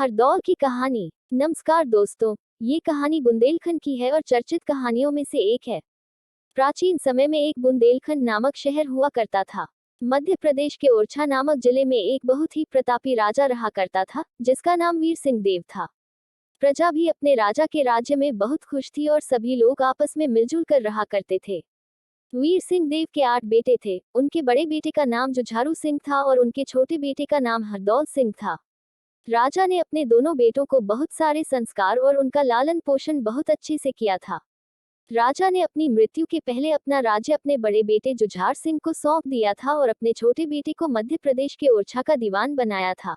हरदौल की कहानी। नमस्कार दोस्तों, ये कहानी बुंदेलखंड की है और चर्चित कहानियों में से एक है। प्राचीन समय में एक बुंदेलखंड नामक शहर हुआ करता था। मध्य प्रदेश के ओरछा नामक जिले में एक बहुत ही प्रतापी राजा रहा करता था, जिसका नाम वीर सिंह देव था। प्रजा भी अपने राजा के राज्य में बहुत खुश थी और सभी लोग आपस में मिलजुल कर रहा करते थे। वीर सिंह देव के 8 बेटे थे। उनके बड़े बेटे का नाम जुझारू सिंह था और उनके छोटे बेटे का नाम हरदौल सिंह था। राजा ने अपने दोनों बेटों को बहुत सारे संस्कार और उनका लालन पोषण बहुत अच्छे से किया था। राजा ने अपनी मृत्यु के पहले अपना राज्य अपने बड़े बेटे जुझार सिंह को सौंप दिया था और अपने छोटे बेटे को मध्य प्रदेश के ओरछा का दीवान बनाया था।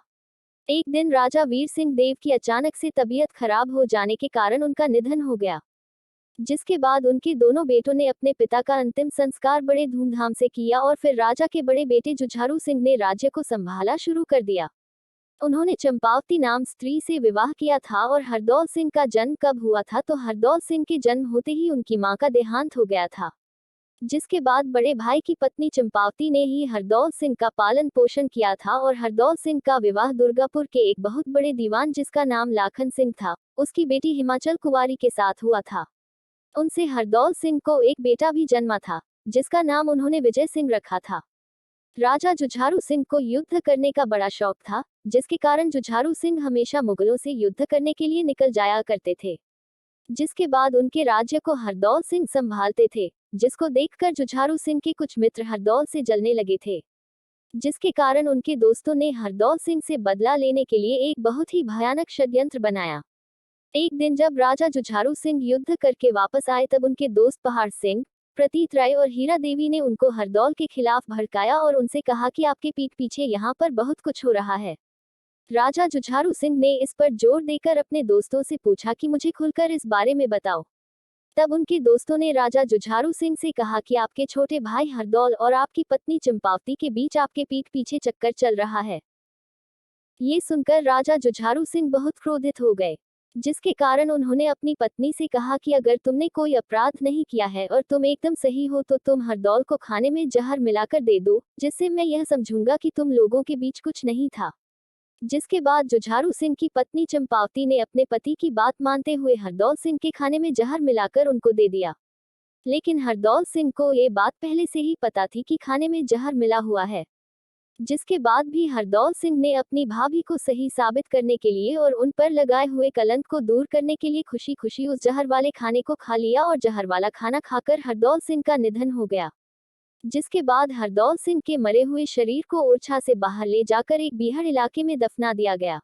एक दिन राजा वीर सिंह देव की अचानक से तबीयत खराब हो जाने के कारण उनका निधन हो गया, जिसके बाद उनके दोनों बेटों ने अपने पिता का अंतिम संस्कार बड़े धूमधाम से किया और फिर राजा के बड़े बेटे जुझारू सिंह ने राज्य को संभाला शुरू कर दिया। उन्होंने चंपावती नाम स्त्री से विवाह किया था और हरदौल सिंह का जन्म कब हुआ था तो हरदौल सिंह के जन्म होते ही उनकी मां का देहांत हो गया था, जिसके बाद बड़े भाई की पत्नी चंपावती ने ही हरदौल सिंह का पालन पोषण किया था और हरदौल सिंह का विवाह दुर्गापुर के एक बहुत बड़े दीवान जिसका नाम लाखन सिंह था, उसकी बेटी हिमाचल कुंवारी के साथ हुआ था। उनसे हरदौल सिंह को एक बेटा भी जन्मा था, जिसका नाम उन्होंने विजय सिंह रखा था। राजा जुझारू सिंह को युद्ध करने का बड़ा शौक था, जिसके कारण जुझारू सिंह हमेशा मुगलों से युद्ध करने के लिए निकल जाया करते थे, जिसके बाद उनके राज्य को हरदौल सिंह संभालते थे, जिसको देखकर जुझारू सिंह के कुछ मित्र हरदौल से जलने लगे थे, जिसके कारण उनके दोस्तों ने हरदौल सिंह से बदला लेने के लिए एक बहुत ही भयानक षड्यंत्र बनाया। एक दिन जब राजा जुझारू सिंह युद्ध करके वापस आए तब उनके दोस्त पहाड़ सिंह, प्रतीत राय और हीरा देवी ने उनको हरदौल के खिलाफ भड़काया और उनसे कहा कि आपके पीठ पीछे यहाँ पर बहुत कुछ हो रहा है। राजा जुझारू सिंह ने इस पर जोर देकर अपने दोस्तों से पूछा कि मुझे खुलकर इस बारे में बताओ। तब उनके दोस्तों ने राजा जुझारू सिंह से कहा कि आपके छोटे भाई हरदौल और आपकी पत्नी चंपावती के बीच आपके पीठ पीछे चक्कर चल रहा है। ये सुनकर राजा जुझारू सिंह बहुत क्रोधित हो गए, जिसके कारण उन्होंने अपनी पत्नी से कहा कि अगर तुमने कोई अपराध नहीं किया है और तुम एकदम सही हो तो तुम हरदौल को खाने में जहर मिलाकर दे दो, जिससे मैं यह समझूंगा कि तुम लोगों के बीच कुछ नहीं था। जिसके बाद जुझारू सिंह की पत्नी चंपावती ने अपने पति की बात मानते हुए हरदौल सिंह के खाने में जहर मिलाकर उनको दे दिया। लेकिन हरदौल सिंह को ये बात पहले से ही पता थी कि खाने में जहर मिला हुआ है, जिसके बाद भी हरदौल सिंह ने अपनी भाभी को सही साबित करने के लिए और उन पर लगाए हुए कलंक को दूर करने के लिए खुशी खुशी उस जहर वाले खाने को खा लिया और जहर वाला खाना खाकर हरदौल सिंह का निधन हो गया। जिसके बाद हरदौल सिंह के मरे हुए शरीर को ओरछा से बाहर ले जाकर एक बीहड़ इलाके में दफना दिया गया।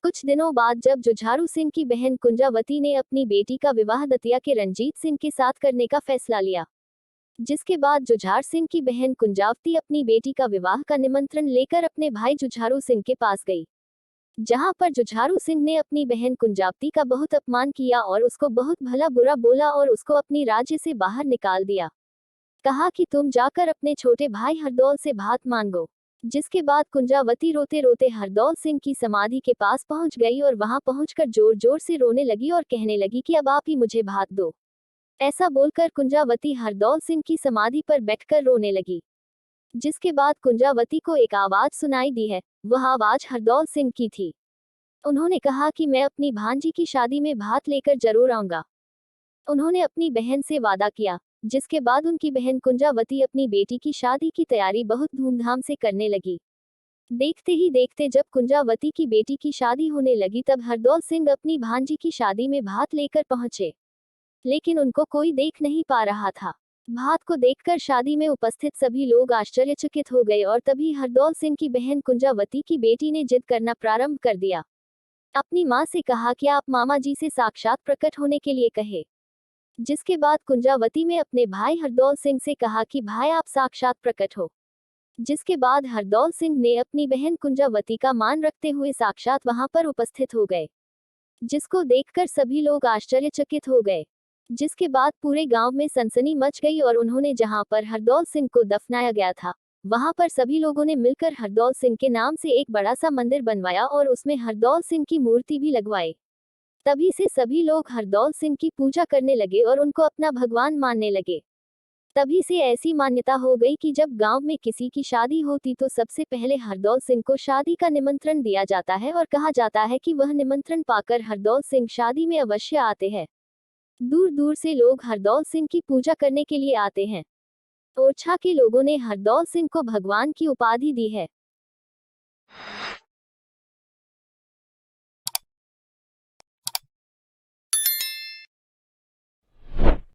कुछ दिनों बाद जब जुझारू सिंह की बहन कुंजावती ने अपनी बेटी का विवाह दतिया के रंजीत सिंह के साथ करने का फैसला लिया, जिसके बाद जुझार सिंह की बहन कुंजावती अपनी बेटी का विवाह का निमंत्रण लेकर अपने भाई जुझारू सिंह के पास गई, जहां पर जुझारू सिंह ने अपनी बहन कुंजावती का बहुत अपमान किया और उसको बहुत भला बुरा बोला और उसको अपनी राज्य से बाहर निकाल दिया। कहा कि तुम जाकर अपने छोटे भाई हरदौल से भात मांगो। जिसके बाद कुंजावती रोते रोते हरदौल सिंह की समाधि के पास पहुंच गई और वहां पहुंचकर जोर जोर से रोने लगी और कहने लगी कि अब आप ही मुझे भात दो। ऐसा बोलकर कुंजावती हरदौल सिंह की समाधि पर बैठकर रोने लगी। जिसके बाद कुंजावती को एक आवाज सुनाई दी है, वह आवाज हरदौल सिंह की थी। उन्होंने कहा कि मैं अपनी भांजी की शादी में भात लेकर जरूर आऊंगा। उन्होंने अपनी बहन से वादा किया, जिसके बाद उनकी बहन कुंजावती अपनी बेटी की शादी की तैयारी बहुत धूमधाम से करने लगी। देखते ही देखते जब कुंजावती की बेटी की शादी होने लगी तब हरदौल सिंह अपनी भांजी की शादी में भात लेकर पहुंचे, लेकिन उनको कोई देख नहीं पा रहा था। भात को देखकर शादी में उपस्थित सभी लोग आश्चर्यचकित हो गए और तभी हरदौल सिंह की बहन कुंजावती की बेटी ने जिद करना प्रारंभ कर दिया। अपनी मां से कहा कि आप मामा जी से साक्षात प्रकट होने के लिए कहे। जिसके बाद कुंजावती ने अपने भाई हरदौल सिंह से कहा कि भाई आप साक्षात प्रकट हो। जिसके बाद हरदौल सिंह ने अपनी बहन कुंजावती का मान रखते हुए साक्षात वहां पर उपस्थित हो गए, जिसको देखकर सभी लोग आश्चर्यचकित हो गए। जिसके बाद पूरे गांव में सनसनी मच गई और उन्होंने जहां पर हरदौल सिंह को दफनाया गया था, वहां पर सभी लोगों ने मिलकर हरदौल सिंह के नाम से एक बड़ा सा मंदिर बनवाया और उसमें हरदौल सिंह की मूर्ति भी लगवाई। तभी से सभी लोग हरदौल सिंह की पूजा करने लगे और उनको अपना भगवान मानने लगे। तभी से ऐसी मान्यता हो गई कि जब गांव में किसी की शादी होती तो सबसे पहले हरदौल सिंह को शादी का निमंत्रण दिया जाता है और कहा जाता है कि वह निमंत्रण पाकर हरदौल सिंह शादी में अवश्य आते हैं। दूर दूर से लोग हरदौल सिंह की पूजा करने के लिए आते हैं। ओरछा के लोगों ने हरदौल सिंह को भगवान की उपाधि दी है।